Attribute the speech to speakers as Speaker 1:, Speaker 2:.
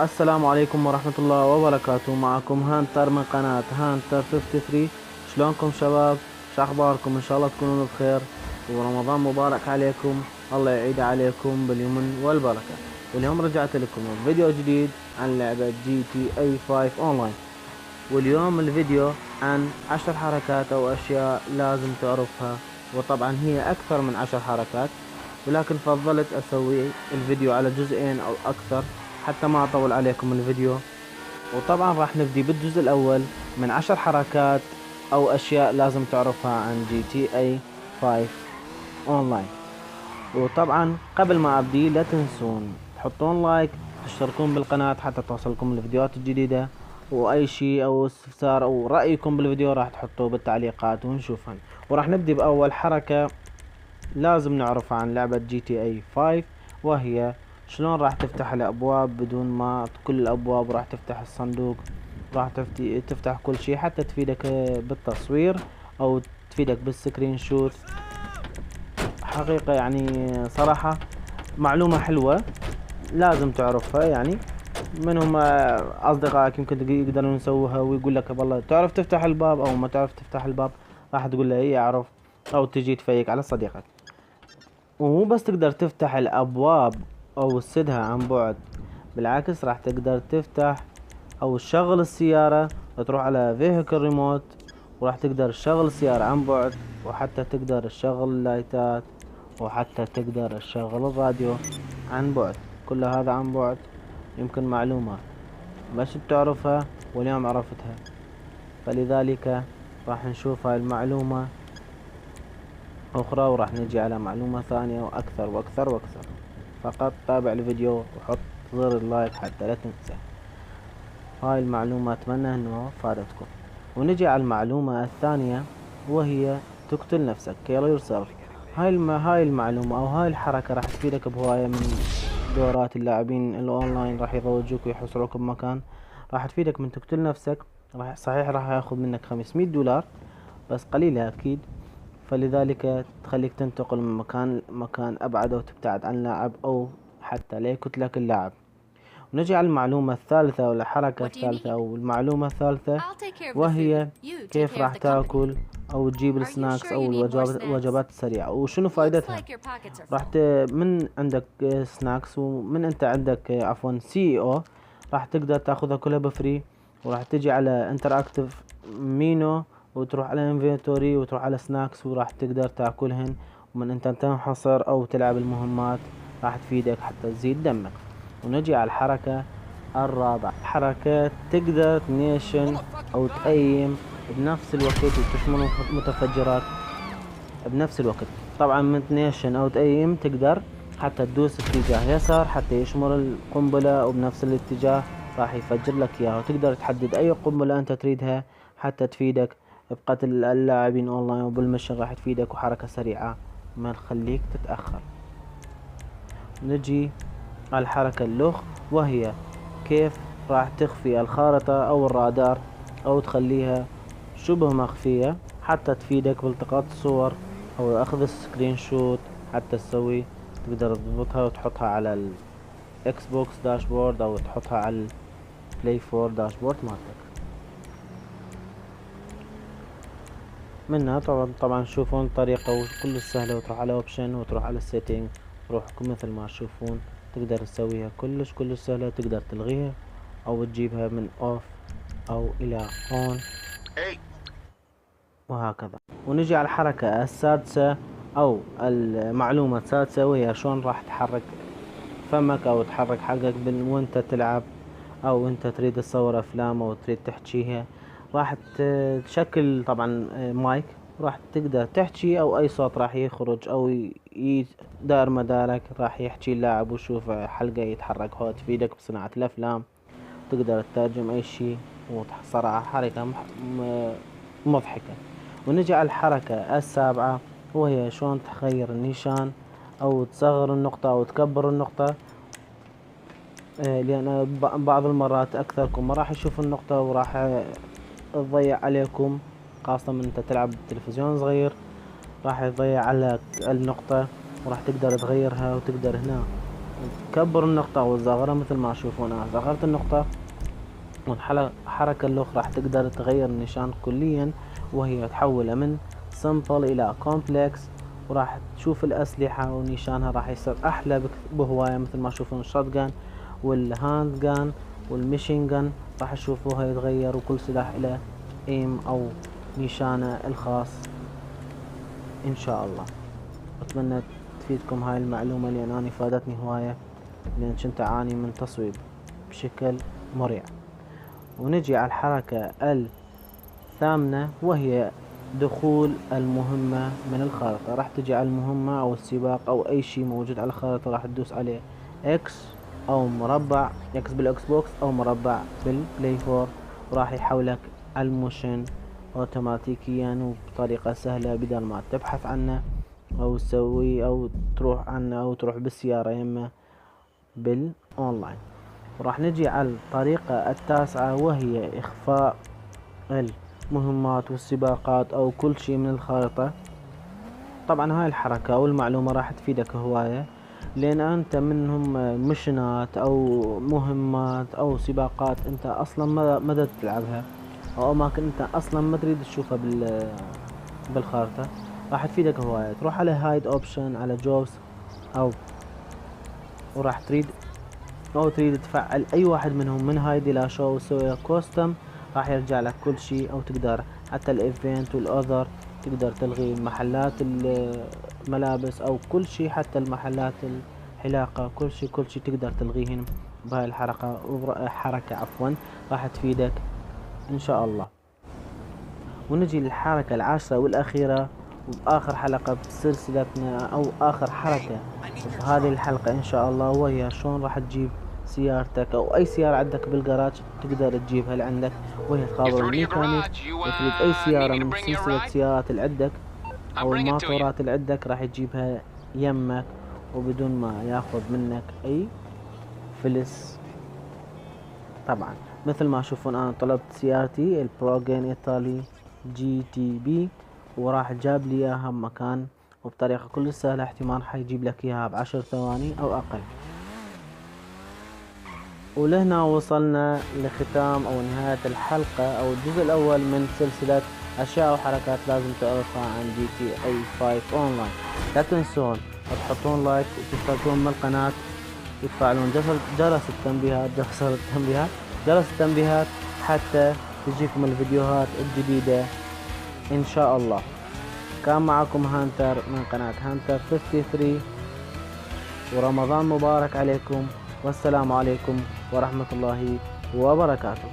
Speaker 1: السلام عليكم ورحمة الله وبركاته. معكم هانتر من قناة هانتر 53. شلونكم شباب؟ شو اخباركم؟ ان شاء الله تكونون بخير ورمضان مبارك عليكم. الله يعيد عليكم باليمن والبركة. واليوم رجعت لكم بفيديو جديد عن لعبة جي تي اي 5 اونلاين. واليوم الفيديو عن 10 حركات او اشياء لازم تعرفها، وطبعا هي اكثر من 10 حركات، ولكن فضلت اسوي الفيديو على جزئين او اكثر حتى ما اطول عليكم الفيديو. وطبعا راح نبدي بالجزء الاول من 10 حركات او اشياء لازم تعرفها عن جي تي اي 5 اونلاين. وطبعا قبل ما ابدي لا تنسون تحطون لايك، تشتركون بالقناة حتى توصلكم الفيديوهات الجديدة، واي شيء او استفسار او رأيكم بالفيديو راح تحطوه بالتعليقات ونشوفها. وراح نبدي باول حركة لازم نعرفها عن لعبة جي تي اي 5، وهي شلون راح تفتح الابواب بدون ما كل الابواب راح تفتح الصندوق، راح تفتح كل شيء حتى تفيدك بالتصوير او تفيدك بالسكرين شوت. حقيقة يعني صراحة معلومة حلوة لازم تعرفها. يعني منهم اصدقائك يمكن يقدرون يسووها ويقول لك والله تعرف تفتح الباب او ما تعرف تفتح الباب، راح تقول له اي اعرف، او تجي تفيق على صديقك. ومو بس تقدر تفتح الابواب او تسدها عن بعد، بالعكس راح تقدر تفتح او تشغل السيارة، تروح على فيهيكل ريموت وراح تقدر تشغل السيارة عن بعد، وحتى تقدر تشغل اللايتات، وحتى تقدر تشغل الراديو عن بعد. كل هذا عن بعد. يمكن معلومة بس بتعرفها واليوم عرفتها، فلذلك راح نشوف هاي المعلومة أخرى وراح نجي على معلومة ثانية وأكثر وأكثر وأكثر. فقط تابع الفيديو وحط زر اللايك حتى لا تنسى. هاي المعلومة أتمنى أنه فادتكم. ونجي على المعلومة الثانية، وهي تقتل نفسك kill yourself. هاي المعلومة أو هاي الحركة راح تفيدك بهواية من دورات اللاعبين الأونلاين، راح يروجوك ويحصلوك بمكان راح تفيدك من تقتل نفسك. راح ياخذ منك $500 بس قليلة أكيد، فلذلك تخليك تنتقل من مكان أبعد أو تبتعد عن لاعب أو حتى لا يقتلك اللاعب. ونجي على المعلومة الثالثة أو الحركة الثالثة أو المعلومة الثالثة، وهي كيف راح تاكل أو تجيب السناكس أو الوجبات السريعة وشنو فائدتها. من عندك سناكس ومن أنت عندك عفوا سي او راح تقدر تاخذها كلها بفري، وراح تجي على انتراكتيف مينو وتروح على انفنتوري وتروح على سناكس وراح تقدر تاكلهن. ومن انت تنحصر او تلعب المهمات راح تفيدك حتى تزيد دمك. ونجي على الحركة الرابعة، حركة تقدر تنيشن او تأيم بنفس الوقت وتشمل متفجرات بنفس الوقت. طبعا من تنيشن او تأيم تقدر حتى تدوس اتجاه يسار حتى يشمر القنبلة وبنفس الاتجاه راح يفجر لك اياها، وتقدر تحدد اي قنبلة انت تريدها حتى تفيدك بقتل اللاعبين اونلاين، وبالمشن راح تفيدك وحركة سريعة ما تخليك تتأخر. نجي على الحركة اللخ، وهي كيف راح تخفي الخارطة او الرادار او تخليها شبه مخفية حتى تفيدك بالتقاط الصور او اخذ السكرين شوت حتى تقدر تضبطها وتحطها على الاكس بوكس داشبورد او تحطها على البلاي 4 داشبورد مالتك. منها طبعا تشوفون الطريقة وكل سهلة، وتروح على اوبشن وتروح على السيتنج تروح مثل ما تشوفون تقدر تسويها كلش سهلة. تقدر تلغيها او تجيبها من اوف او الى اون وهكذا. ونجي على الحركة السادسة او المعلومة السادسة، وهي شلون راح تحرك فمك او تحرك حلقك وانت تلعب او انت تريد تصور افلام او تريد تحكيها. راح تشكل طبعا مايك، راح تقدر تحكي او اي صوت راح يخرج او دار مدارك راح يحكي اللاعب وشوف حلقة يتحرك. هو تفيدك بصناعة الافلام، تقدر تترجم اي شيء، وصراحة حركة مضحكة. ونجي على الحركة السابعة، وهي شلون تغير النيشان او تصغر النقطة او تكبر النقطة. لان بعض المرات اكثركم ما راح يشوف النقطة وراح تضيع عليكم، خاصة من انت تلعب بتلفزيون صغير راح يضيع عليك النقطة، وراح تقدر تغيرها وتقدر هنا كبر النقطة وصغرها مثل ما تشوفون. انا صغرت النقطة، والحركة الأخرى راح تقدر تغير النشان كليا، وهي تحوله من سمبل إلى كومبلكس، وراح تشوف الأسلحة ونشانها راح يصير أحلى بهواية، مثل ما تشوفون الشوت جان والهاند جان والميشين جان راح تشوفوها يتغير، وكل سلاح إلى ايم أو نشانه الخاص إن شاء الله. أتمنى تفيدكم هاي المعلومة، لأن أنا فادتني هواية، لأن كنت أعاني من تصويب بشكل مريع. ونجي على الحركة الثامنة، وهي دخول المهمة من الخارطة. راح تجي على المهمة أو السباق أو أي شيء موجود على الخارطة، راح تدوس عليه إكس أو مربع، إكس بالإكس بوكس أو مربع بالبلاي 4، وراح يحولك على الموشن أوتوماتيكيا وبطريقة سهلة، بدل ما تبحث عنه أو تسوي أو تروح عنه أو تروح بالسيارة يمه بالأونلاين. وراح نجي على الطريقة التاسعة، وهي إخفاء المهمات والسباقات أو كل شيء من الخارطة. طبعا هاي الحركة أو المعلومة راح تفيدك هواية، لأن أنت منهم مشنات أو مهمات أو سباقات أنت أصلا ما تلعبها، أو أماكن أنت أصلا ما تريد تشوفها بالخارطة، راح تفيدك هواية. تروح على هايد اوبشن على جوبز، أو وراح تريد تفعل اي واحد منهم، من هايد الى شو وسوي كوستم، راح يرجع لك كل شيء، او تقدر حتى الايفنت والاوذر تقدر تلغي محلات الملابس او كل شيء، حتى المحلات الحلاقة كل شيء تقدر تلغيهن بهاي حركة راح تفيدك ان شاء الله. ونجي للحركة العاشرة والاخيرة وآخر حلقة بسلسلتنا، أو آخر حركة في هذه الحلقة إن شاء الله، وهي شلون راح تجيب سيارتك أو أي سيارة عندك بالجراج تقدر تجيبها لعندك، وهي تخابر الميكانيك وتريد أي سيارة من سلسلة سيارات اللي عندك أو الماطورات اللي عندك راح تجيبها يمك، وبدون ما ياخذ منك أي فلس. طبعا مثل ما تشوفون أنا طلبت سيارتي البروجين إيطالي جي تي بي، وراح جاب لي اياها بمكان وبطريقة كل سهلة، احتمال حيجيب لك اياها ب10 ثواني او اقل. ولهنا وصلنا لختام او نهاية الحلقة او الجزء الاول من سلسلة اشياء وحركات لازم تعرفها عن جي تي اي 5 اونلاين. لا تنسون تحطون لايك وتشتركون بالقناة وتفعلون جرس التنبيهات حتى تجيكم الفيديوهات الجديدة ان شاء الله. كان معكم هانتر من قناة هانتر 53، ورمضان مبارك عليكم، والسلام عليكم ورحمة الله وبركاته.